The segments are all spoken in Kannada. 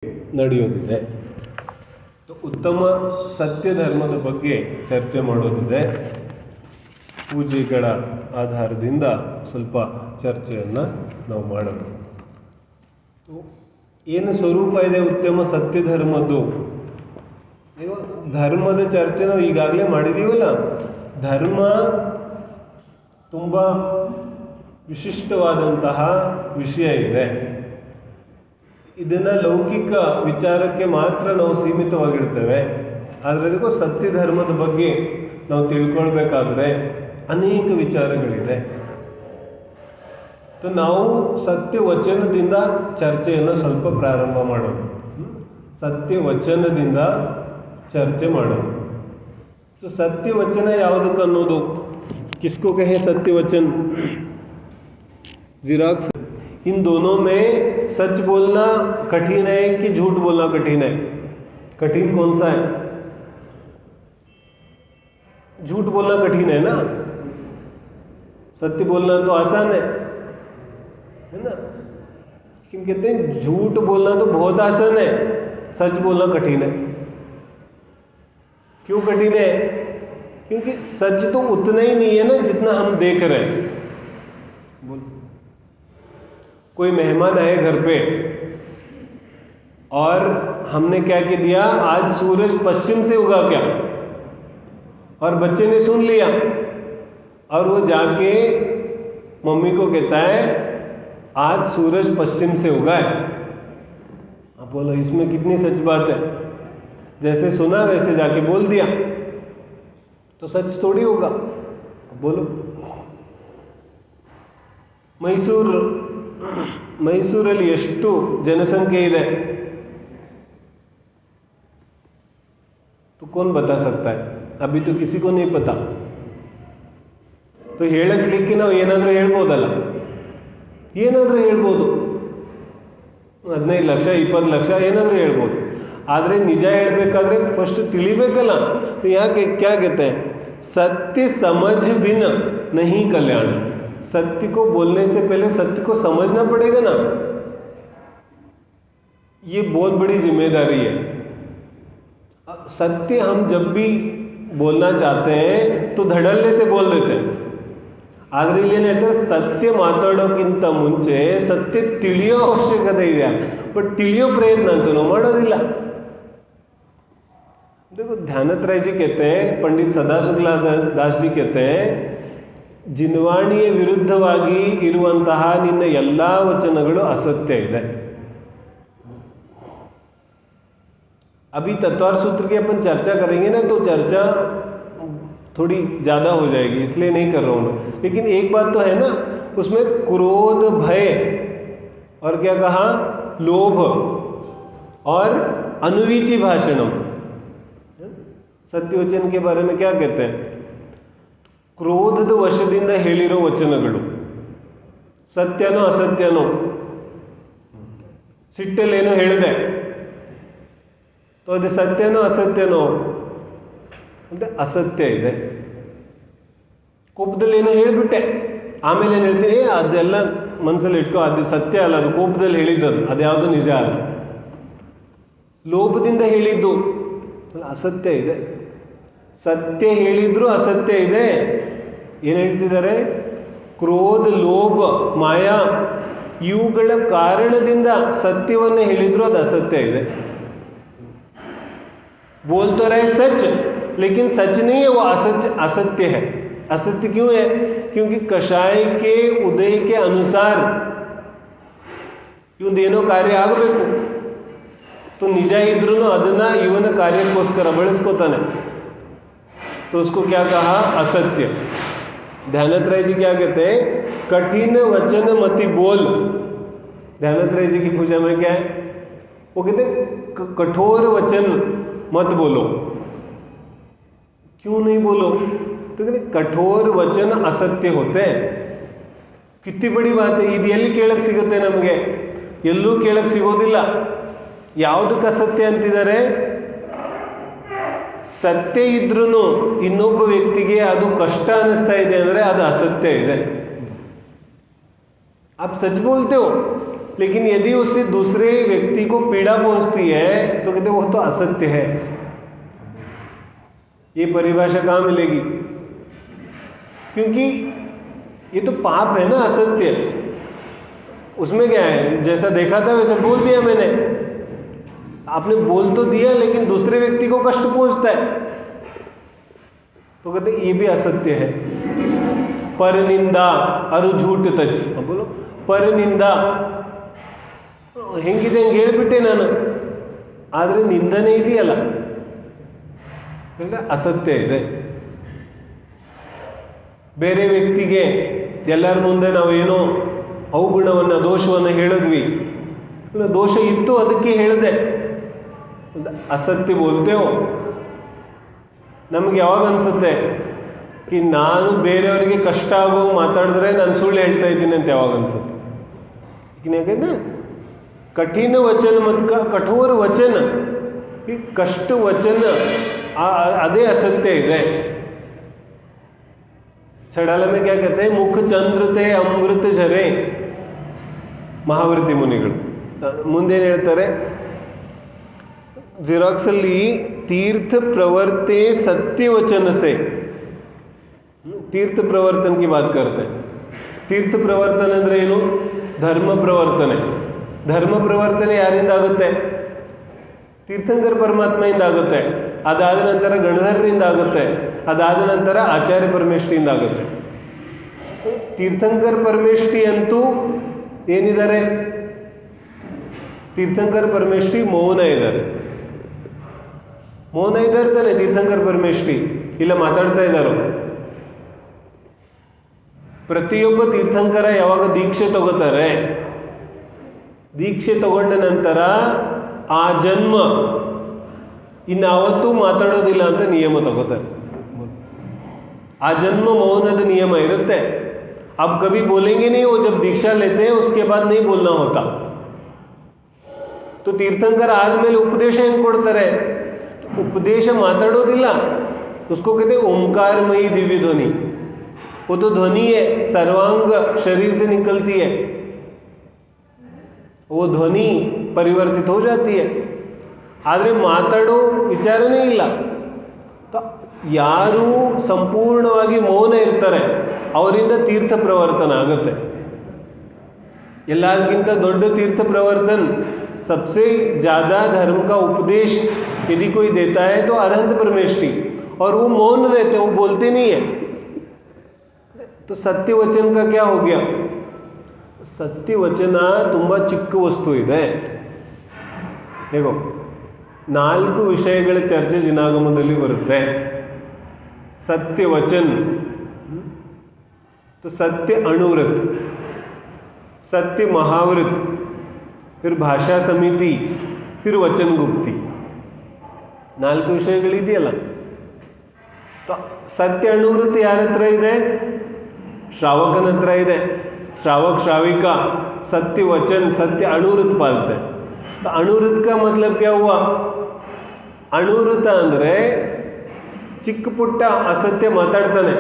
ನಡೆಯೋದಿದೆ. ಉತ್ತಮ ಸತ್ಯ ಧರ್ಮದ ಬಗ್ಗೆ ಚರ್ಚೆ ಮಾಡೋದಿದೆ. ಪೂಜೆಗಳ ಆಧಾರದಿಂದ ಸ್ವಲ್ಪ ಚರ್ಚೆಯನ್ನು ನಾವು ಮಾಡೋಣ. ಏನು ಸ್ವರೂಪ ಇದೆ ಉತ್ತಮ ಸತ್ಯ ಧರ್ಮದ್ದು? ಧರ್ಮದ ಚರ್ಚೆ ನಾವು ಈಗಾಗಲೇ ಮಾಡಿದೀವಲ್ಲ. ಧರ್ಮ ತುಂಬ ವಿಶಿಷ್ಟವಾದಂತಹ ವಿಷಯ ಇದೆ. ಇದನ್ನು ಲೌಕಿಕ ವಿಚಾರಕ್ಕೆ ಮಾತ್ರ ನಾವು ಸೀಮಿತವಾಗಿರ್ತೇವೆ. ಆದರೆ ಅದಕ್ಕೂ ಸತ್ಯ ಧರ್ಮದ ಬಗ್ಗೆ ನಾವು ತಿಳ್ಕೊಳ್ಬೇಕಾದ್ರೆ ಅನೇಕ ವಿಚಾರಗಳಿದೆ. ನಾವು ಸತ್ಯ ವಚನದಿಂದ ಚರ್ಚೆಯನ್ನು ಸ್ವಲ್ಪ ಪ್ರಾರಂಭ ಮಾಡೋಣ. ಸತ್ಯ ವಚನದಿಂದ ಚರ್ಚೆ ಮಾಡೋಣ. ಸತ್ಯ ವಚನ ಯಾವುದಕ್ಕೆ ಅನ್ನೋದು? किसको कहे सत्य वचन? जिराक्स। इन दोनों में सच बोलना कठिन है कि झूठ बोलना कठिन है? कठिन कौन सा है? झूठ बोलना कठिन है ना? सत्य बोलना तो आसान है ना? लेकिन कहते हैं झूठ बोलना तो बहुत आसान है, सच बोलना कठिन है. क्यों कठिन है? क्योंकि सच तो उतना ही नहीं है ना जितना हम देख रहे हैं. बोल. कोई मेहमान आए घर पे और हमने क्या कह दिया, आज सूरज पश्चिम से उगा क्या, और बच्चे ने सुन लिया और वो जाके मम्मी को कहता है आज सूरज पश्चिम से उगा है. आप बोलो इसमें कितनी सच बात है? जैसे सुना वैसे जाके बोल दिया तो सच थोड़ी होगा. बोलो. ಮೈಸೂರಲ್ಲಿ ಎಷ್ಟು ಜನಸಂಖ್ಯೆ ಇದೆ? तो कौन बता सकता है? अभी तो किसी को नहीं पता. तो ಹೇಳಕ್ಲಿಕ್ಕೆ ನಾವು ಏನಾದರೂ ಹೇಳ್ಬೋದಲ್ಲ, ಏನಾದರೂ ಹೇಳ್ಬೋದು. 15 ಲಕ್ಷ 20 ಲಕ್ಷ ಏನಾದರೂ ಹೇಳ್ಬೋದು. ಆದರೆ ನಿಜ ಹೇಳಬೇಕಾದ್ರೆ ಫಸ್ಟ್ ತಿಳಿಬೇಕಲ್ಲ. ಯಾಕೆ क्या कहते हैं, सत्य समझ बिन नहीं कल्याण. सत्य को बोलने से पहले सत्य को समझना पड़ेगा ना. ये बहुत बड़ी जिम्मेदारी है. सत्य हम जब भी बोलना चाहते हैं तो धड़ल्ले से बोल देते हैं. ಆದರೆ ಇಲ್ಲಿ ಏನು ಹೇಳ್ತಾರೆ, ಸತ್ಯ ಮಾತಾಡೋಕ್ಕಿಂತ ಮುಂಚೆ ಸತ್ಯ ತಿಳಿಯೋ ಅವಶ್ಯಕತೆ ಇದೆ. ಬಟ್ ತಿಳಿಯೋ ಪ್ರಯತ್ನ ಅಂತೂ ನಾವು ಮಾಡೋದಿಲ್ಲ. देखो ध्यानत्रय जी कहते हैं, पंडित सदा शुक्ला दास जी कहते हैं, ಜಿನ್ವಾಣಿಯ ವಿರುದ್ಧವಾಗಿ ಇರುವಂತಹ ನಿನ್ನ ಎಲ್ಲ ವಚನಗಳು ಅಸತ್ಯ ಇದೆ. अभी तत्वार सूत्र की अपन चर्चा करेंगे ना, तो चर्चा थोड़ी ज़्यादा हो जाएगी, इसलिए नहीं कर रहा हूँ. लेकिन एक बात तो है ना, उसमें क्रोध, भय और क्या कहा, लोभ और अनुवीची भाषणम. ಸತ್ಯವಚನ के बारे में क्या कहते हैं? ಕ್ರೋಧದ ವಶದಿಂದ ಹೇಳಿರೋ ವಚನಗಳು ಸತ್ಯನೋ ಅಸತ್ಯನೋ? ಸಿಟ್ಟಲ್ಲೇನೋ ಹೇಳಿದೆ, ಅದು ಸತ್ಯನೋ ಅಸತ್ಯನೋ ಅಂತ ಅಸತ್ಯ ಇದೆ. ಕೋಪದಲ್ಲಿ ಏನೋ ಹೇಳಿಬಿಟ್ಟೆ, ಆಮೇಲೆ ಏನು ಹೇಳ್ತೀನಿ, ಅದೆಲ್ಲ ಮನಸ್ಸಲ್ಲಿ ಇಟ್ಕೋ, ಅದು ಸತ್ಯ ಅಲ್ಲ, ಅದು ಕೋಪದಲ್ಲಿ ಹೇಳಿದ್ದದು, ಅದ್ಯಾವುದು ನಿಜ ಅಲ್ಲ. ಲೋಭದಿಂದ ಹೇಳಿದ್ದು ಅಸತ್ಯ ಇದೆ. ಸತ್ಯ ಹೇಳಿದ್ರು ಅಸತ್ಯ ಇದೆ. ಏನು ಹೇಳ್ತಿದ್ದಾರೆ? ಕ್ರೋಧ, ಲೋಭ, ಮಾಯಾ ಇವುಗಳ ಕಾರಣದಿಂದ ಸತ್ಯವನ್ನು ಹೇಳಿದ್ರು ಅದು ಅಸತ್ಯ ಇದೆ. बोल तो रहे सच, लेकिन सच नहीं है, वो असत्य है. असत्य क्यों है? क्योंकि कषाय के उदय के अनुसार ಇವನೇನೋ ಕಾರ್ಯ ಆಗಬೇಕು. तो ನಿಜ ಇದ್ರೂ ಅದನ್ನ ಇವನ ಕಾರ್ಯಕ್ಕೋಸ್ಕರ ಬಳಸ್ಕೋತಾನೆ. तो उसको क्या कहा? असत्य. ध्यानत्रय जी क्या कहते हैं? कठिन वचन मति बोल. ध्यानत्रय जी की पूजा में क्या है? वो कहते हैं कठोर वचन मत बोलो. क्यों नहीं बोलो? तो कहते कठोर वचन असत्य होते हैं. कितनी बड़ी बात है. ಇದು ಎಲ್ಲಿ ಕೇಳಕ್ಕೆ ಸಿಗುತ್ತೆ ನಮಗೆ? ಎಲ್ಲೂ ಕೇಳಕ್ಕೆ ಸಿಗೋದಿಲ್ಲ. ಯಾವುದಕ್ಕೆ ಅಸತ್ಯ ಅಂತಿದ್ದಾರೆ? ಸತ್ಯ ಇದ್ರೂ ಇನ್ನೊಬ್ಬ ವ್ಯಕ್ತಿಗೆ ಅದು ಕಷ್ಟ ಅನಿಸ್ತಾ ಇದೆ ಅಂದರೆ ಅದು ಅಸತ್ಯ ಇದೆ. आप सच बोलते हो लेकिन यदि उससे दूसरे व्यक्ति को पीड़ा पहुंचती है तो कहते वो तो असत्य है। ये परिभाषा कहाँ मिलेगी? क्योंकि ये तो पाप है ना, असत्य। उसमें क्या है, जैसा देखा था वैसा बोल दिया मैंने। आपने बोल तो दिया लेकिन दूसरे व्यक्ति को कष्ट पहुंचता है, तो कहते ये भी असत्य है। पर निंदा अरु झूठ तच, बोलो पर निंदा ಹೆಂಗಿದೆ ಹಂಗೆ ಹೇಳ್ಬಿಟ್ಟೆ ನಾನು, ಆದರೆ ನಿಂದನೆ ಇದೆಯಲ್ಲ ಅಸತ್ಯ ಇದೆ. ಬೇರೆ ವ್ಯಕ್ತಿಗೆ ಎಲ್ಲರ ಮುಂದೆ ನಾವೇನೋ ಅವಗುಣವನ್ನು ದೋಷವನ್ನು ಹೇಳಿದ್ವಿ, ದೋಷ ಇತ್ತು ಅದಕ್ಕೆ ಹೇಳಿದೆ, असत्य बोलते हो. ನಮ್ಗೆ ಯಾವಾಗ ಅನ್ಸುತ್ತೆ कि ನಾನು ಬೇರೆಯವರಿಗೆ ಕಷ್ಟ ಆಗೋ ಮಾತಾಡಿದ್ರೆ ನಾನು ಸುಳ್ಳು ಹೇಳ್ತಾ ಇದ್ದೀನಿ ಅಂತ ಯಾವಾಗ ಅನ್ಸುತ್ತೆ? ಯಾಕಂದ್ರೆ कठिन वचन मत का कठोर वचन, कष्ट वचन अदे असत्य है. छड़ाला में क्या कहते हैं, मुख चंद्र ते अमृत झरे. ಮಹಾವೃತಿ ಮುನಿಗಳು ಮುಂದೇನು ಹೇಳ್ತಾರೆ, ಜಿರಾಕ್ಸಲ್ಲಿ तीर्थ प्रवर्ते सत्य वचन से, तीर्थ प्रवर्तन की बात करते हैं. तीर्थ प्रवर्तन ಅಂದ್ರೆ ಏನು? ಧರ್ಮ ಪ್ರವರ್ತನೆ. ಧರ್ಮ ಪ್ರವರ್ತನೆ ಯಾರಿಂದ ಆಗುತ್ತೆ? ತೀರ್ಥಂಕರ ಪರಮಾತ್ಮೆಯಿಂದ ಆಗುತ್ತೆ. ಅದಾದ ನಂತರ ಗಣಧರರಿಂದ ಆಗುತ್ತೆ. ಅದಾದ ನಂತರ ಆಚಾರ್ಯ ಪರಮೇಷ್ಠಿಯಿಂದ ಆಗುತ್ತೆ. ತೀರ್ಥಂಕರ ಪರಮೇಷ್ಠಿ ಅಂತೂ ಏನಿದ್ದಾರೆ? ತೀರ್ಥಂಕರ ಪರಮೇಷ್ಠಿ ಮೌನ ಇದ್ದಾರೆ. ಮೌನ ಇದ್ದಾರೆ ತಾನೆ ತೀರ್ಥಂಕರ ಪರಮೇಷ್ಠಿ, ಇಲ್ಲ ಮಾತಾಡ್ತಾ ಇದ್ದಾರೋ? ಪ್ರತಿಯೊಬ್ಬ ತೀರ್ಥಂಕರ ಯಾವಾಗ ದೀಕ್ಷೆ ತಗೋತಾರೆ, ದೀಕ್ಷೆ ತಗೊಂಡ ನಂತರ ಆ ಜನ್ಮ ಇನ್ಯಾವತ್ತೂ ಮಾತಾಡೋದಿಲ್ಲ ಅಂತ ನಿಯಮ ತಗೋತಾರೆ. ಆ ಜನ್ಮ ಮೌನದ ನಿಯಮ ಇರುತ್ತೆ. अब कभी बोलेंगे नहीं, वो जब दीक्षा लेते हैं उसके बाद नहीं बोलना होता. तो ತೀರ್ಥಂಕರ ಆದ್ಮೇಲೆ ಉಪದೇಶ ಹೆಂಗೆ ಕೊಡ್ತಾರೆ? उपदेश ಮಾತಾಡೋದಿಲ್ಲ, उसको कहते हैं ओंकारमयी दिव्य ध्वनि. वो तो ध्वनि है, सर्वांग शरीर से निकलती है, वो ಧ್ವನಿ ಪರಿವರ್ತಿತ हो जाती है. ಆದರೆ ಮಾತಾಡೋ ವಿಚಾರನೇ ಇಲ್ಲ. ಯಾರು ಸಂಪೂರ್ಣವಾಗಿ ಮೌನ ಇರ್ತಾರೆ ಅವರಿಂದ ತೀರ್ಥ ಪ್ರವರ್ತನ ಆಗುತ್ತೆ. ಎಲ್ಲದಕ್ಕಿಂತ ದೊಡ್ಡ ತೀರ್ಥ ಪ್ರವರ್ತन, सबसे ज़्यादा धर्म का उपदेश यदि कोई देता है तो अरहंत परमेष्ठी, और वो मौन रहते, वो बोलते नहीं है. तो सत्य वचन का क्या हो गया? सत्य वचन ತುಂಬ ಚಿಕ್ಕ ವಸ್ತು ಇದೆ. देखो, 4 ವಿಷಯಗಳ ಚರ್ಚೆ ಜಿನಾಗಮದಲ್ಲಿ ಬರುತ್ತೆ. सत्य वचन, तो सत्य अणुव्रत, सत्य महाव्रत, फिर भाषा समिति, फिर वचन गुप्ति. 4 ವಿಷಯಗಳಿದೆಯಲ್ಲ. तो सत्य अणुव्रत ಯಾರ ಹತ್ರ ಇದೆ? श्रावकन हत्र ಇದೆ. श्रावक श्राविका सत्य वचन सत्य अणुव्रत पालते हैं. तो अणुव्रत का मतलब क्या हुआ? अणुव्रत ಅಂದರೆ ಚಿಕ್ಕ ಪುಟ್ಟ ಅಸತ್ಯ ಮಾತಾಡ್ತಾನೆ.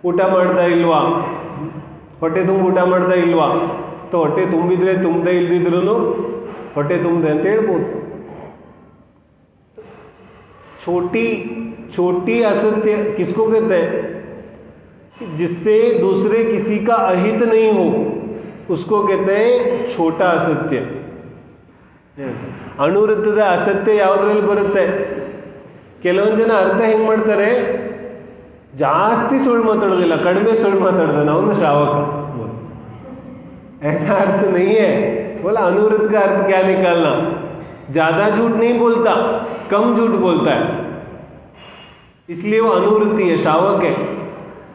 ಊಟ ಮಾಡ್ತಾ ಇಲ್ವಾ, ಹೊಟ್ಟೆ ತುಂಬ ಊಟ ಮಾಡ್ತಾ ಇಲ್ವಾ, तो ಹೊಟ್ಟೆ ತುಂಬಿದ್ರೆ ತುಂಬದೇ ಇಲ್ದಿದ್ರು ಹೊಟ್ಟೆ ತುಂಬಿದೆ ಅಂತ ಹೇಳ್ಬೋದು. छोटी छोटी असत्य किसको कहते हैं? जिससे दूसरे किसी का अहित नहीं हो, उसको कहते हैं छोटा असत्य. ಅಣುವೃತ್ತದ ಅಸತ್ಯ ಯಾವುದ್ರಲ್ಲಿ ಬರುತ್ತೆ? ಕೆಲವೊಂದು ಜನ ಅರ್ಥ ಹೆಂಗೆ ಮಾಡ್ತಾರೆ, ಜಾಸ್ತಿ ಸುಳ್ಳು ಮಾತಾಡೋದಿಲ್ಲ, ಕಡಿಮೆ ಸುಳ್ಳು ಮಾತಾಡ್ತಾನೆ, ಅವನು ಶ್ರಾವಕ. ऐसा अर्थ नहीं है. बोला अनुव्रत का अर्थ क्या निकालना? ज्यादा झूठ नहीं बोलता, कम झूठ बोलता है, इसलिए वो अनुवृत्ति है, श्रावक है.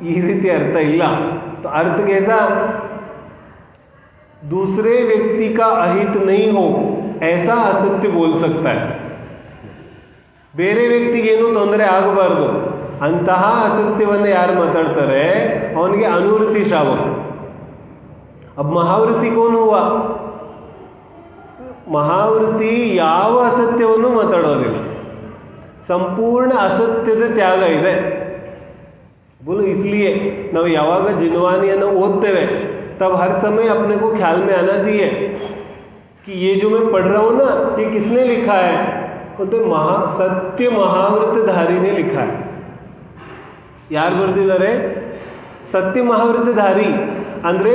ये रीति अर्थ इल्ला. तो अर्थ कैसा? दूसरे व्यक्ति का अहित नहीं हो ऐसा असत्य बोल सकता है. ಬೇರೆ ವ್ಯಕ್ತಿಗೆ ಏನೂ ತೊಂದರೆ ಆಗಬಾರ್ದು ಅಂತಹ ಅಸತ್ಯವನ್ನು ಯಾರು ಮಾತಾಡ್ತಾರೆ ಅವನಿಗೆ ಅನುವೃತ್ತಿ ಶ್ರಾವಕ. अब महावृत्ति कौन हुआ? महावृत्ति ಯಾವ ಅಸತ್ಯವನ್ನು ಮಾತಾಡೋದಿಲ್ಲ, ಸಂಪೂರ್ಣ ಅಸತ್ಯದ ತ್ಯಾಗ ಇದೆ. बोलो इसलिए ನಾವು ಯಾವಾಗ ಜಿನ್ವಾನಿಯನ್ನು ಓದ್ತೇವೆ तब हर समय अपने को ख्याल में आना चाहिए कि ये जो मैं पढ़ रहा हूँ ना, ये किसने लिखा है? बोलते सत्य महावृतधारी ने लिखा है. ಯಾರು ಬರೆದಿದ್ದಾರೆ? ಸತ್ಯ ಮಹಾವೃತಧಾರಿ. ಅಂದರೆ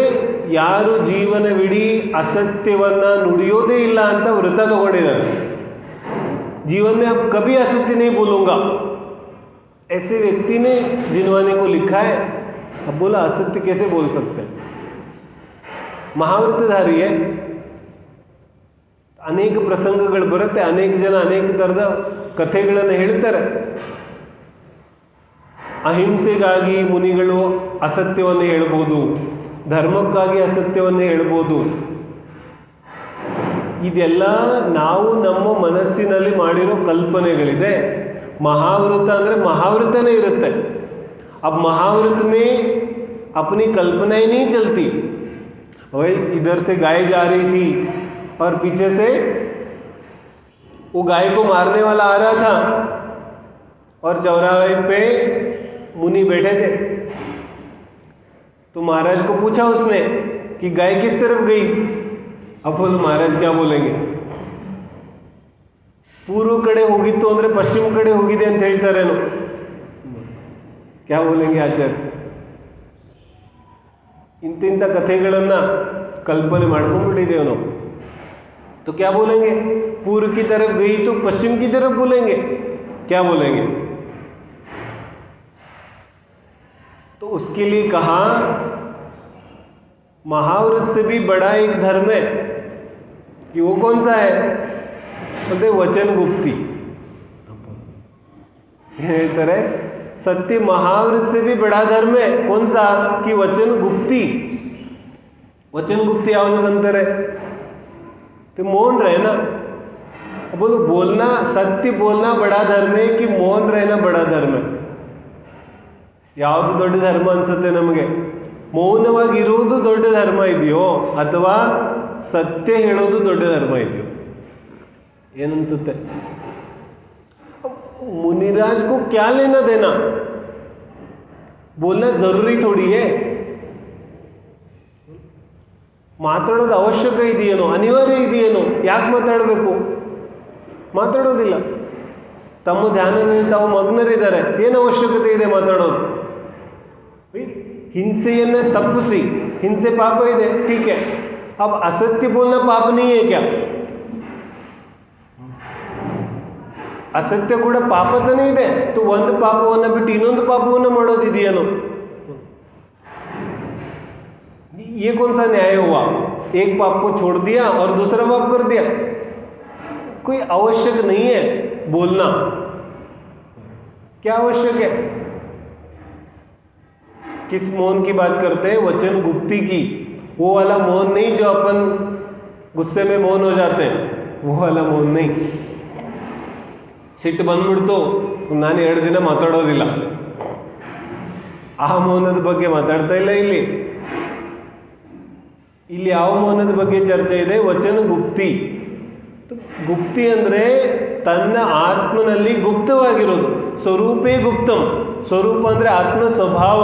ಯಾರು ಜೀವನವಿಡೀ ಅಸತ್ಯವನ್ನ ನುಡಿಯೋದೇ ಇಲ್ಲ ಅಂತ ವೃತ ತಗೊಂಡಿದ್ದಾರೆ. जीवन में अब कभी असत्य नहीं बोलूंगा, ऐसे व्यक्ति ने जिनवाने को लिखा है. अब बोला असत्य कैसे बोल सकते हैं? ಮಹಾವೃತಧಾರಿ है. ಅನೇಕ ಪ್ರಸಂಗಗಳು ಬರುತ್ತೆ, ಅನೇಕ ಜನ ಅನೇಕ ಥರದ ಕಥೆಗಳನ್ನು ಹೇಳ್ತಾರೆ. ಅಹಿಂಸೆಗಾಗಿ ಮುನಿಗಳು ಅಸತ್ಯವನ್ನು ಹೇಳ್ಬೋದು, ಧರ್ಮಕ್ಕಾಗಿ ಅಸತ್ಯವನ್ನು ಹೇಳ್ಬೋದು. ಇದೆಲ್ಲ ನಾವು ನಮ್ಮ ಮನಸ್ಸಿನಲ್ಲಿ ಮಾಡಿರೋ ಕಲ್ಪನೆಗಳಿದೆ. महावृत ಅಂದರೆ महावृतನೇ ಇರುತ್ತೆ. अब महावृत में अपनी कल्पनाएं नहीं चलती. भाई इधर से गाय जा रही थी और पीछे से वो गाय को मारने वाला आ रहा था और चौराहे पे मुनि बैठे थे. तो महाराज को पूछा उसने कि गाय किस तरफ गई? अब बोलो महाराज क्या बोलेंगे? पूर्व कड़े होगिತ್ತು ಅಂದ್ರೆ ಪಶ್ಚಿಮ ಕಡೆ ಹೋಗಿದೆ ಅಂತ ಹೇಳ್ತಾರೇನೋ. क्या बोलेंगे आचार्य? ಇಂತಿಂತ ಕಥೆಗಳನ್ನ ಕಲ್ಪನೆ ಮಾಡ್ಕೊಂಡ್ಬಿಟ್ಟಿದ್ದೇವೆ ನಾವು. तो क्या बोलेंगे? पूर्व की तरफ गई तो पश्चिम की तरफ बोलेंगे, क्या बोलेंगे? तो उसके लिए कहा महावृत से भी बड़ा एक धर्म है कि वो कौन सा है? बोलते वचन गुप्ती. ಹೇಳ್ತಾರೆ सत्य महावृत से भी बड़ा धर्म है. कौन सा? कि वचन गुप्ती. वचन गुप्ती ಯಾವುದು ಅಂತಾರೆ? तो मौन रहना. बोलो बोलना, सत्य बोलना बड़ा धर्म है कि मौन रहना बड़ा धर्म है? ಯಾವುದು ದೊಡ್ಡ ಧರ್ಮ ಅನ್ಸುತ್ತೆ ನಮಗೆ? ಮೌನವಾಗಿರುವುದು ದೊಡ್ಡ ಧರ್ಮ ಇದೆಯೋ ಅಥವಾ ಸತ್ಯ ಹೇಳೋದು ದೊಡ್ಡ ಧರ್ಮ ಇದೆಯೋ? ಏನನ್ಸುತ್ತೆ? मुनिराज को क्या लेना देना? बोलना जरूरी थोड़ी है. ಮಾತಾಡೋದು ಅವಶ್ಯಕ ಇದೆಯೇನೋ, ಅನಿವಾರ್ಯ ಇದೆಯೇನೋ? ಯಾಕೆ ಮಾತಾಡಬೇಕು? ಮಾತಾಡೋದಿಲ್ಲ. ತಮ್ಮ ಧ್ಯಾನದಲ್ಲಿ ತಾವು ಮಗ್ನರಿದ್ದಾರೆ, ಏನು ಅವಶ್ಯಕತೆ ಇದೆ ಮಾತಾಡೋದು? ಹಿಂಸೆಯನ್ನೇ ತಪ್ಪಿಸಿ, ಹಿಂಸೆ ಪಾಪ ಇದೆ, ठीक है. अब असत्य बोलना पाप नहीं है क्या? ಅಸತ್ಯ ಕೂಡ ಪಾಪತನೇ ಇದೆ. तो ಒಂದು ಪಾಪವನ್ನು ಬಿಟ್ಟು ಇನ್ನೊಂದು ಪಾಪವನ್ನು ಮಾಡೋದಿದೆಯೇನೋ? ये कौन सा न्याय हुआ? एक पाप को छोड़ दिया और दूसरा पाप कर दिया. कोई आवश्यक नहीं है बोलना. क्या आवश्यक है? किस मौन की बात करते हैं? वचन गुप्ती की. वो वाला मौन नहीं जो अपन गुस्से में मौन हो जाते हैं, वो वाला मौन नहीं. ಸಿಟ್ಟು ಬಂದ್ಬಿಡ್ತು, ನಾನು 2 ದಿನ ಮಾತಾಡೋದಿಲ್ಲ, ಆ ಮೌನದ ಬಗ್ಗೆ ಮಾತಾಡ್ತಾ ಇಲ್ಲ. ಇಲ್ಲಿ ಯಾವ ಮೌನದ ಬಗ್ಗೆ ಚರ್ಚೆ ಇದೆ? ವಚನ ಗುಪ್ತಿ. ಗುಪ್ತಿ ಅಂದ್ರೆ ತನ್ನ ಆತ್ಮನಲ್ಲಿ ಗುಪ್ತವಾಗಿರೋದು. ಸ್ವರೂಪೇ ಗುಪ್ತಂ. ಸ್ವರೂಪ ಅಂದ್ರೆ ಆತ್ಮ ಸ್ವಭಾವ.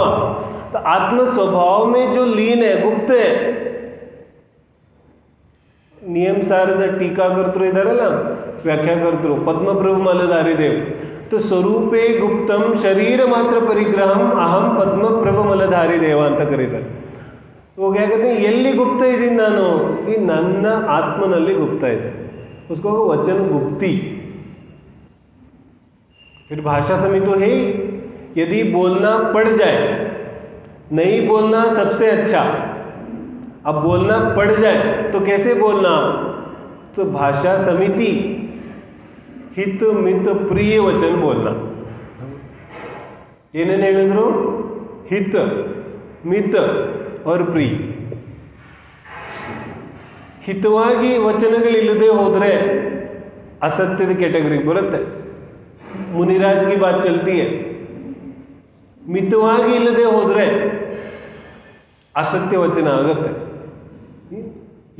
ಆತ್ಮ ಸ್ವಭಾವ ಮೇ ಜೋ ಲೀನ್ है, गुप्त है. नियम साರದ ಟೀಕಾಕರ್ತರು ಇದಾರಲ್ಲ, ವ್ಯಾಖ್ಯಾಕರ್ತರು, ಪದ್ಮಪ್ರಭು ಮಲಧಾರಿ ದೇವ್. तो ಸ್ವರೂಪೇ ಗುಪ್ತಂ ಶರೀರ ಮಾತ್ರ ಪರಿಗ್ರಹಂ ಅಹಂ ಪದ್ಮಪ್ರಭು ಮಲಧಾರಿ ದೇವ ಅಂತ ಕರೀತಾರೆ. वो क्या कहते हैं? ಎಲ್ಲಿ ಗುಪ್ತ ಇದ್ದೀನಿ ನಾನು? ಈ ನನ್ನ ಆತ್ಮನಲ್ಲಿ ಗುಪ್ತ ಇದೆ. उसको वचन गुप्ती. फिर भाषा समी तो है. यदि बोलना पड़ जाए, नहीं बोलना सबसे अच्छा. अब बोलना पड़ जाए तो कैसे बोलना? तो भाषा समिति, हित मित प्रिय वचन बोलना. ಏನೇನು ಹೇಳಿದ್ರು? ಹಿತ, ಮಿತ और ಪ್ರಿಯ. ಹಿತವಾಗಿ ವಚನಗಳಿಲ್ಲದೆ ಹೋದರೆ असत्यದ कैटेगरी ಬರುತ್ತೆ. मुनिराज की बात चलती है. ಮಿತವಾಗಿ ಇಲ್ಲದೆ ಹೋದರೆ असत्य वचन आगತ್ತೆ.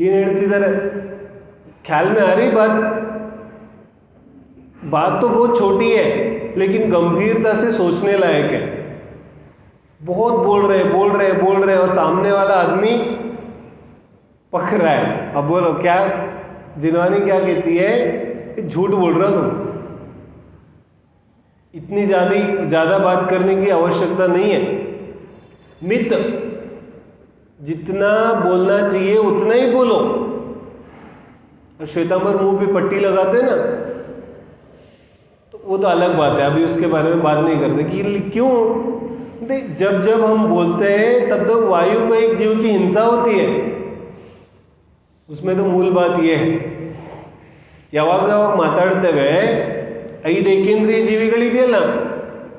ಏನು ಹೇಳ್ತಿದ್ದಾರೆ? ख्याल में आ रही बात? बात तो बहुत छोटी है लेकिन गंभीरता से सोचने लायक है. बहुत बोल रहे और सामने वाला आदमी पक रहा है। अब बोलो क्या, जिनवानी क्या कहती है, झूठ बोल रहा तुम, इतनी ज्यादा बात करने की आवश्यकता नहीं है। मित, जितना बोलना चाहिए उतना ही बोलो। और श्वेतांबर मुंह पे पट्टी लगाते हैं ना, तो वो तो अलग बात है, अभी उसके बारे में बात नहीं करते कि क्यों। जब जब हम बोलते हैं तब तक वायु का एक जीव की हिंसा होती है। उसमें तो मूल बात यह है, ಯಾವಾಗ ಮಾತಾಡ್ತೇವೆ 5 ಏಕೇಂದ್ರಿಯ ಜೀವಿಗಳಿದೆಯಲ್ಲ,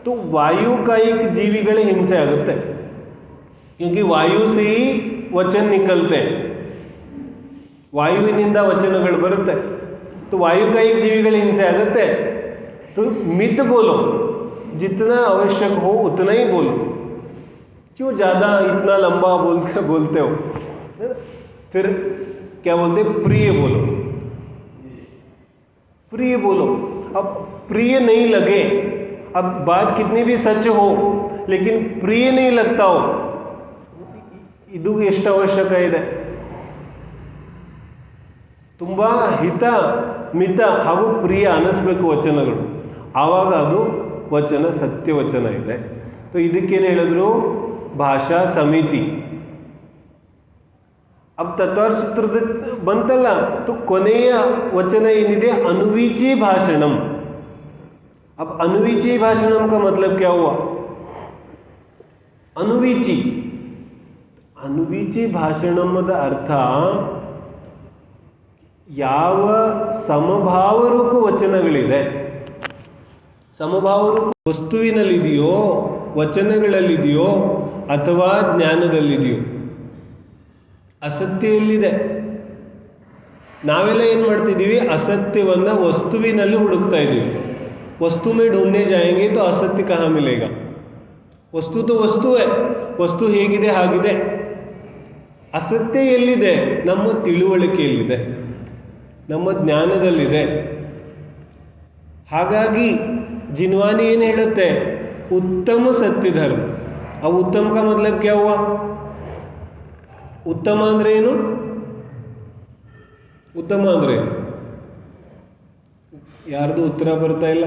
तो वायु का एक जीविಗಳ ಹಿಂಸೆ ಆಗುತ್ತೆ, क्योंकि वायु से ही वचन निकलते हैं, ವಾಯುವಿನಿಂದ ವಚನಗಳು ಬರುತ್ತೆ। तो वायु का एक जीविಗಳ ಹಿಂಸೆ ಆಗುತ್ತೆ। तो मित बोलो, जितना आवश्यक हो उतना ही बोलो, क्यों ज़्यादा इतना लंबा बोलते हो। फिर क्या बोलते, प्रिय बोलो, प्रिय बोलो। अब प्रिय नहीं लगे, अब बात कितनी भी सच हो लेकिन प्रिय नहीं लगता हो, ಇದು ಎಷ್ಟು ಅವಶ್ಯಕ ಇದೆ। ತುಂಬಾ ಹಿತ ಮಿತ ಹಾಗೂ ಪ್ರಿಯ ಅನಿಸ್ಬೇಕು ವಚನಗಳು, ಆವಾಗ ಅದು ವಚನ ಸತ್ಯ ವಚನ ಇದೆ। तो ಇದಕ್ಕೇನು ಹೇಳಿದ್ರು, ಭಾಷಾ ಸಮಿತಿ। अब तत्वार सूत्ರದ ಬಂತಲ್ಲ, तो ಕೊನೆಯ वचन ಏನಿದೆ, ಅನುವಿಚಿ ಭಾಷಣಂ। अब अनुविची भाषणम का मतलब क्या हुआ, अनुविची ಭಾಷಣಮದ ಅರ್ಥ ಯಾವ ಸಮಭಾವ ರೂಪ ವಚನಗಳಿದೆ, ಸಮಭಾವ ರೂಪ ವಸ್ತುವಿನಲ್ಲಿದೆಯೋ, ವಚನಗಳಲ್ಲಿದೆಯೋ ಅಥವಾ ಜ್ಞಾನದಲ್ಲಿದೆಯೋ, ಅಸತ್ಯ ಎಲ್ಲಿದೆ। ನಾವೆಲ್ಲ ಏನು ಮಾಡ್ತಿದ್ದೀವಿ, ಅಸತ್ಯವನ್ನ ವಸ್ತುವಿನಲ್ಲಿ ಹುಡುಕ್ತಾ ಇದ್ದೀವಿ। वस्तु में ढूंढने जाएंगे तो असत्य कहाँ मिलेगा। वस्तु तो वस्तु है, वस्तु ಹೇಗಿದೆ ಹಾಗಿದೆ। ಅಸತ್ಯ ಎಲ್ಲಿದೆ, ನಮ್ಮ ತಿಳುವಳಿಕೆಯಲ್ಲಿದೆ, ನಮ್ಮ ಜ್ಞಾನದಲ್ಲಿದೆ। ಹಾಗಾಗಿ जिनवानी ಏನು ಹೇಳುತ್ತೆ, उत्तम सत्य धर्म। अब उत्तम का मतलब क्या हुआ, उत्तम ಅಂದ್ರೆ ಏನು, ಉತ್ತಮ ಅಂದ್ರೆ ಯಾರ್ದು ಉತ್ತರ ಬರ್ತಾ ಇಲ್ಲ।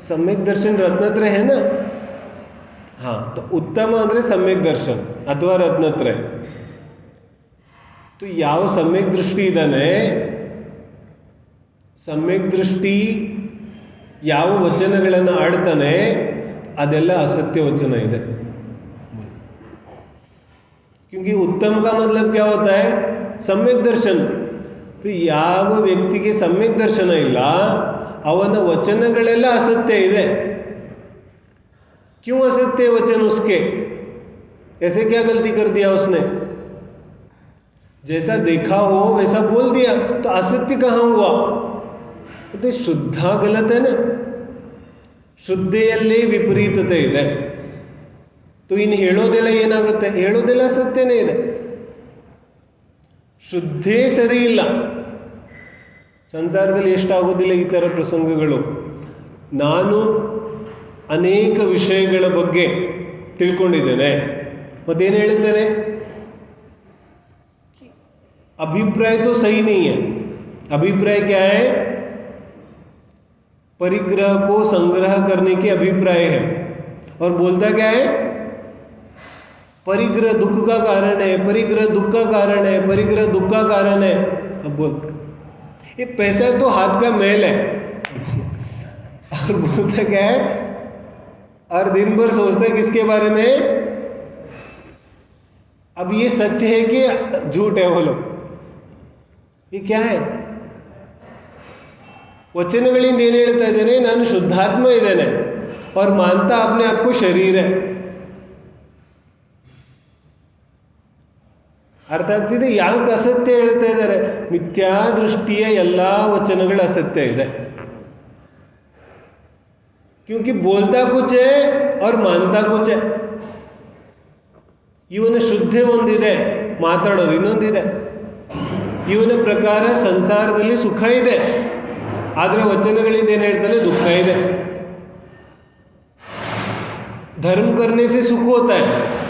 सम्यक दर्शन रत्नत्रय है ना, हाँ, तो उत्तम ಅಂದ್ರೆ सम्यक दर्शन ಅಥವಾ ರತ್ನತ್ರಯ। तो ಯಾವ सम्यक दृष्टि ಇದಾನೆ, सम्यक दृष्टि ಯಾವ ವಚನಗಳನ್ನು ಆಡ್ತಾನೆ ಅದೆಲ್ಲ ಅಸತ್ಯ ವಚನ ಇದೆ। क्योंकि उत्तम का मतलब क्या होता है, सम्यक दर्शन। तो ಯಾವ ವ್ಯಕ್ತಿಗೆ सम्यक दर्शन ಇಲ್ಲ ಅವನ ವಚನಗಳೆಲ್ಲ असत्य ಇದೆ। क्यों असत्य वचन उसके, ऐसे क्या गलती कर दिया उसने, जैसा देखा हो वैसा बोल दिया, तो असत्य कहाँ हुआ। तो शुद्ध गलत है ना, ಶುದ್ಧೆಯಲ್ಲಿ ವಿಪರೀತತೆ ಇದೆ। तो ಇನ್ನು ಹೇಳೋದೆಲ್ಲ ಏನಾಗುತ್ತೆ, ಹೇಳೋದೆಲ್ಲ ಸತ್ಯನೇ ಇದೆ, ಶುದ್ಧೇ ಸರಿ ಇಲ್ಲ। ಸಂಸಾರದಲ್ಲಿ ಎಷ್ಟಾಗೋದಿಲ್ಲ ಈ ಥರ ಪ್ರಸಂಗಗಳು। ನಾನು ಅನೇಕ ವಿಷಯಗಳ ಬಗ್ಗೆ ತಿಳ್ಕೊಂಡಿದ್ದೇನೆ, ಮತ್ತೇನು ಹೇಳಿದ್ದೇನೆ, अभिप्राय तो सही नहीं है। अभिप्राय क्या है, परिग्रह को संग्रह करने के अभिप्राय है, और बोलता क्या है, परिग्रह दुख का कारण है, परिग्रह दुख का कारण है, परिग्रह दुख का कारण है। अब बोल, ये पैसा तो हाथ का मैल है, और बोलता क्या है, और दिन भर सोचता है किसके बारे में, अब ये सच है कि झूठ है, बोलो ये क्या है। ವಚನಗಳಿಂದ ಏನು ಹೇಳ್ತಾ ಇದ್ದೇನೆ, ನಾನು ಶುದ್ಧಾತ್ಮ ಇದ್ದೇನೆ और मानता अपने आप को शरीर है। ಅರ್ಥ ಆಗ್ತಿದೆ ಯಾಕೆ ಅಸತ್ಯ ಹೇಳ್ತಾ ಇದ್ದಾರೆ, ಮಿಥ್ಯಾ ದೃಷ್ಟಿಯ ಎಲ್ಲಾ ವಚನಗಳು ಅಸತ್ಯ ಇದೆ। क्योंकि बोलता कुछ है और मानता कुछ है। ಇವನ ಶುದ್ಧೆ ಒಂದಿದೆ, ಮಾತಾಡೋದು ಇನ್ನೊಂದಿದೆ। ಇವನ ಪ್ರಕಾರ ಸಂಸಾರದಲ್ಲಿ ಸುಖ ಇದೆ, ಆದರೆ ವಚನಗಳಿಂದ ಏನು ಹೇಳ್ತಾನೆ, ದುಃಖ ಇದೆ। धर्म करने से सुख होता है,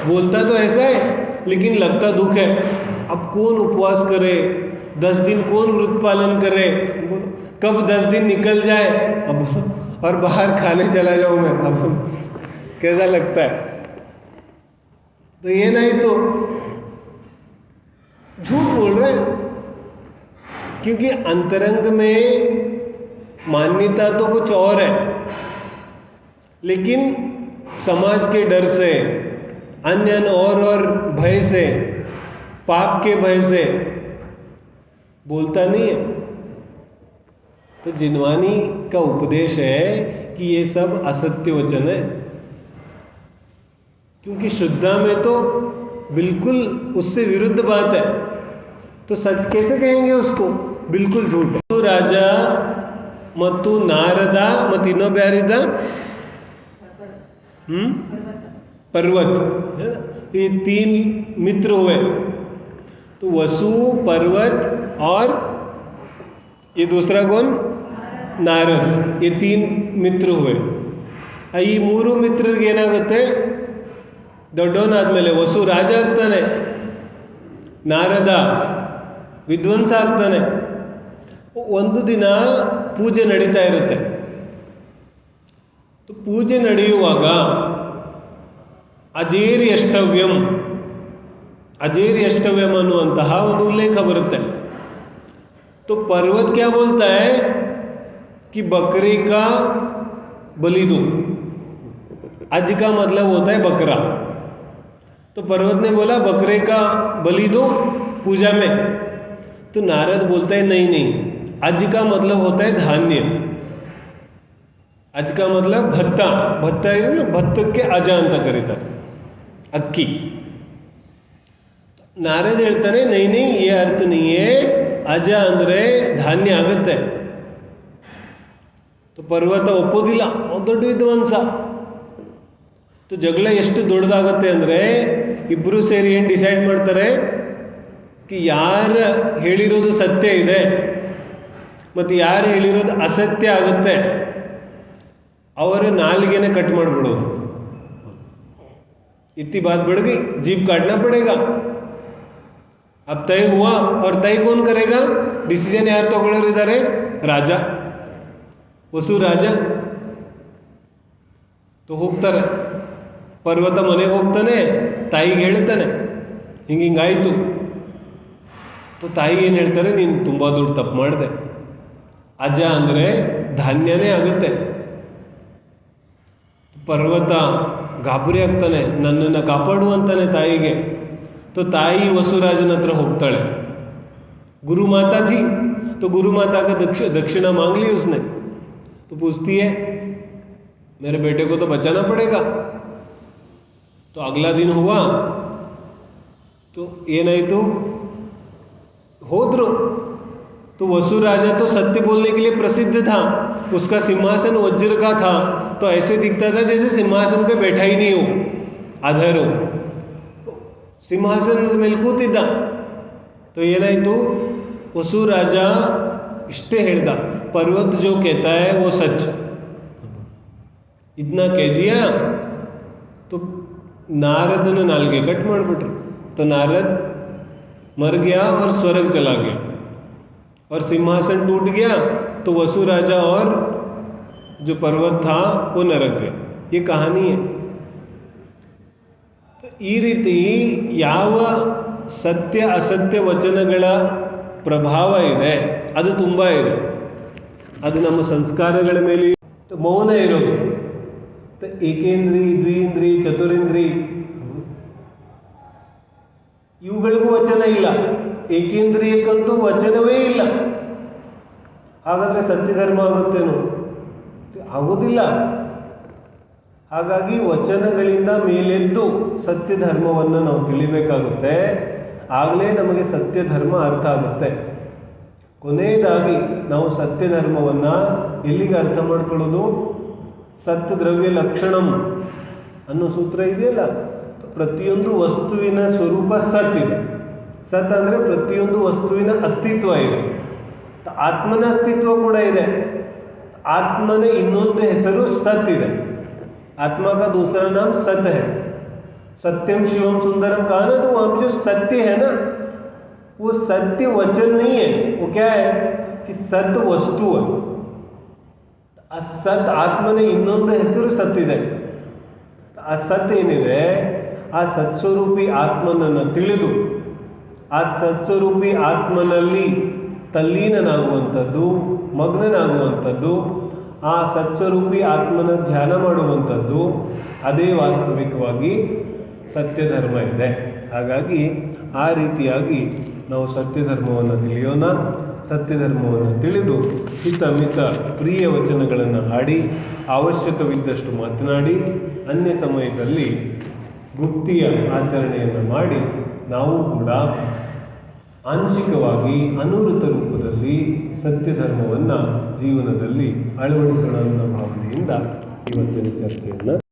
बोलता तो ऐसा है लेकिन लगता दुख है। अब कौन उपवास करे, 10 दिन कौन व्रत पालन करे, बोलो कब 10 दिन निकल जाए अब और बाहर खाने चला जाऊं मैं, अब कैसा लगता है। तो ये नहीं तो झूठ बोल रहे हैं, क्योंकि अंतरंग में मान्यता तो कुछ और है, लेकिन समाज के डर से, अन्य और भय से, पाप के भय से बोलता नहीं है। तो जिनवानी का उपदेश है कि ये सब असत्य वचन है, क्योंकि शुद्धा में तो बिल्कुल उससे विरुद्ध बात है, तो सच कैसे कहेंगे उसको, बिल्कुल झूठ है। तो राजा ಮತ್ತು नारद ಮತ್ತು ಇನ್ನೊಬ್ಬ ಯಾರಿದ್ದ, पर्वत है ना, ये 3 मित्र हुए। तो वसु, पर्वत और ये दूसरा कौन, नारद, ये 3 मित्र हुए। ಈ 3 ಮಿತ್ರರಿಗೆ ಏನಾಗುತ್ತೆ, ದೊಡ್ಡವನಾದ್ಮೇಲೆ ವಸು ರಾಜ ಆಗ್ತಾನೆ, ನಾರದ ವಿದ್ವಾಂಸ ಆಗ್ತಾನೆ। ಒಂದು ದಿನ ಪೂಜೆ ನಡೀತಾ ಇರುತ್ತೆ। ಪೂಜೆ ನಡೆಯುವಾಗ ಅಜೇರ್ಯಷ್ಟವ್ಯಂ ಅನ್ನುವಂತಹ ಒಂದು ಉಲ್ಲೇಖ ಬರುತ್ತೆ। तो पर्वत क्या बोलता है कि बकरे का बलि दो। अज का मतलब होता है बकरा, तो पर्वत ने बोला बकरे का बलि दो पूजा में। तो नारद बोलता है नहीं नहीं, अज का मतलब होता है धान्य, अज का मतलब भत्ता, भत्ता है ना, भತ್ತಕ್ಕೆ ಅಜ ಅಂತ ಕರೀತಾರೆ, ಅಕ್ಕಿ। ನಾರद ಹೇಳ್ತಾನೆ नहीं नहीं, ये अर्थ नहीं है, ಅಜ ಅಂದ್ರೆ ಧಾನ್ಯ ಆಗುತ್ತೆ। तो पर्वत ಒಪ್ಪೋದಿಲ್ಲ, ದೊಡ್ಡ ವಿದ್ವಾಂಸ। तो ಜಗಳ ಎಷ್ಟು ದೊಡ್ಡದಾಗುತ್ತೆ ಅಂದ್ರೆ ಇಬ್ರು ಸೇರಿ ಏನು ಡಿಸೈಡ್ ಮಾಡ್ತಾರೆ कि ಯಾರು ಹೇಳಿರೋದು ಸತ್ಯ ಇದೆ ಮತ್ತು ಯಾರು ಹೇಳಿರೋದು ಅಸತ್ಯ ಆಗುತ್ತೆ ಅವರ ನಾಲಿಗೆನೇ ಕಟ್ ಮಾಡಿಬಿಡೋದು। इतनी बात बढ़ गई, जीभ काटना पड़ेगा। अब तय हुआ, और तय कौन करेगा, डिसीजन यार तಗೊಳ್ಳೋರಿದ್ದಾರೆ, ರಾಜ, ವಸು ರಾಜ। तो ಹೋಗ್ತಾರೆ, ಪರ್ವತ ಮನೆಗೆ ಹೋಗ್ತಾನೆ, ತಾಯಿಗೆ ಹೇಳ್ತಾನೆ ಹಿಂಗಾಯ್ತು। तो ತಾಯಿ ಏನು ಹೇಳ್ತಾರೆ, ನೀನು ತುಂಬ ದೊಡ್ಡ ತಪ್ಪು ಮಾಡಿದೆ, ಅಜ ಅಂದರೆ ಧಾನ್ಯನೇ ಆಗುತ್ತೆ। ಪರ್ವತ ಗಾಬರಿ ಆಗ್ತಾನೆ, ನನ್ನನ್ನು ಕಾಪಾಡು ಅಂತಾನೆ ತಾಯಿಗೆ। तो ತಾಯಿ ವಸುರಾಜನ ಹತ್ರ ಹೋಗ್ತಾಳೆ, गुरु माता थी, तो गुरु माता का दक्षिणा मांग ली उसने। तो पूछती है मेरे बेटे को तो बचाना पड़ेगा। तो अगला दिन हुआ, तो ಏನಾಯಿತು, ಹೋದ್ರು। तो वसु राजा तो सत्य बोलने के लिए प्रसिद्ध था, उसका सिंहासन वज्र का था, तो ऐसे दिखता था जैसे सिंहासन पे बैठा ही नहीं हो, अधर हो, सिंहासन ಮೇಲೆ ಕೂತಿದ್ದ। तो ಏನಾಯಿತು, वसु राजा इष्टे ಹೇಳ್ದ, पर्वत जो कहता है वो सच। इतना कह दिया तो नारदನ नालगे कट ಮಾಡಿಬಿಟ್ರು। तो नारद मर गया और स्वर्ग चला गया, और सिंहासन टूट गया। तो वसु राजा और जो पर्वत था वो नरक गया। ये कहानी है। तो ಈ ರೀತಿ ಯಾವ ಸತ್ಯ ಅಸತ್ಯ ವಚನಗಳ ಪ್ರಭಾವ ಇದೆ, ಅದು ತುಂಬ ಇದೆ। ಅದು ನಮ್ಮ ಸಂಸ್ಕಾರಗಳ ಮೇಲೆ ಮೌನ ಇರೋದು। ಏಕೇಂದ್ರಿ, ದ್ವಿಂದ್ರಿ, ಚತುರಿಂದ್ರಿ ಇವುಗಳಿಗೂ ವಚನ ಇಲ್ಲ, ಏಕೇಂದ್ರಿಯಕ್ಕಂತೂ ವಚನವೇ ಇಲ್ಲ। ಹಾಗಾದರೆ ಸತ್ಯ ಧರ್ಮ ಆಗುತ್ತೇನೋ, ಆಗೋದಿಲ್ಲ। ಹಾಗಾಗಿ ವಚನಗಳಿಂದ ಮೇಲೆದ್ದು ಸತ್ಯ ಧರ್ಮವನ್ನು ನಾವು ತಿಳಿಬೇಕಾಗುತ್ತೆ, ಆಗಲೇ ನಮಗೆ ಸತ್ಯ ಧರ್ಮ ಅರ್ಥ ಆಗುತ್ತೆ। ಕೊನೆಯದಾಗಿ ನಾವು ಸತ್ಯ ಧರ್ಮವನ್ನು ಎಲ್ಲಿಗೆ ಅರ್ಥ ಮಾಡ್ಕೊಳ್ಳೋದು, ಸತ್ ದ್ರವ್ಯ ಲಕ್ಷಣಂ ಅನ್ನೋ ಸೂತ್ರ ಇದೆಯಲ್ಲ, ಪ್ರತಿಯೊಂದು ವಸ್ತುವಿನ ಸ್ವರೂಪ ಸತ್ ಇದೆ। ಸತ್ ಅಂದರೆ ಪ್ರತಿಯೊಂದು ವಸ್ತುವಿನ ಅಸ್ತಿತ್ವ ಇದೆ, ಆತ್ಮನ ಅಸ್ತಿತ್ವ ಕೂಡ ಇದೆ। ಆತ್ಮನ ಇನ್ನೊಂದು ಹೆಸರು ಸತ್ ಇದೆ, आत्मा का दूसरा नाम सत है। सत्यम शिवम सुंदरम कहा ना, तो वहां पे जो सत्य है ना, वो सत्य वचन नहीं है, वो क्या है कि सत्य वस्तु है. ಆ ಸತ್ ಆತ್ಮನ ಇನ್ನೊಂದು ಹೆಸರು ಸತ್ತಿದೆ. ಆ ಸತ್ ಏನಿದೆ, ಆ ಸತ್ಸ್ವರೂಪಿ ಆತ್ಮನನ್ನು ತಿಳಿದು ಆ ಸತ್ಸ್ವರೂಪಿ ಆತ್ಮನಲ್ಲಿ ತಲ್ಲೀನನಾಗುವಂಥದ್ದು, ಮಗ್ನನಾಗುವಂಥದ್ದು, ಆ ಸತ್ಸ್ವರೂಪಿ ಆತ್ಮನ ಧ್ಯಾನ ಮಾಡುವಂಥದ್ದು, ಅದೇ ವಾಸ್ತವಿಕವಾಗಿ ಸತ್ಯ ಧರ್ಮ ಇದೆ. ಹಾಗಾಗಿ ಆ ರೀತಿಯಾಗಿ ನಾವು ಸತ್ಯ ಧರ್ಮವನ್ನು ತಿಳಿಯೋಣ. ಸತ್ಯ ಧರ್ಮವನ್ನು ತಿಳಿದು ಹಿತ ಮಿತ ಪ್ರಿಯ ವಚನಗಳನ್ನು ಆಡಿ ಅವಶ್ಯಕವಿದ್ದಷ್ಟು ಮಾತನಾಡಿ ಅನ್ಯ ಸಮಯದಲ್ಲಿ ಗುಪ್ತಿಯ ಆಚರಣೆಯನ್ನು ಮಾಡಿ ನಾವು ಕೂಡ ಆಂಶಿಕವಾಗಿ ಅನುವೃತ ರೂಪದಲ್ಲಿ ಸತ್ಯ ಧರ್ಮವನ್ನು ಜೀವನದಲ್ಲಿ ಅಳವಡಿಸೋಣ ಅನ್ನೋ ಭಾವನೆಯಿಂದ ಇವತ್ತಿನ ಚರ್ಚೆಯನ್ನು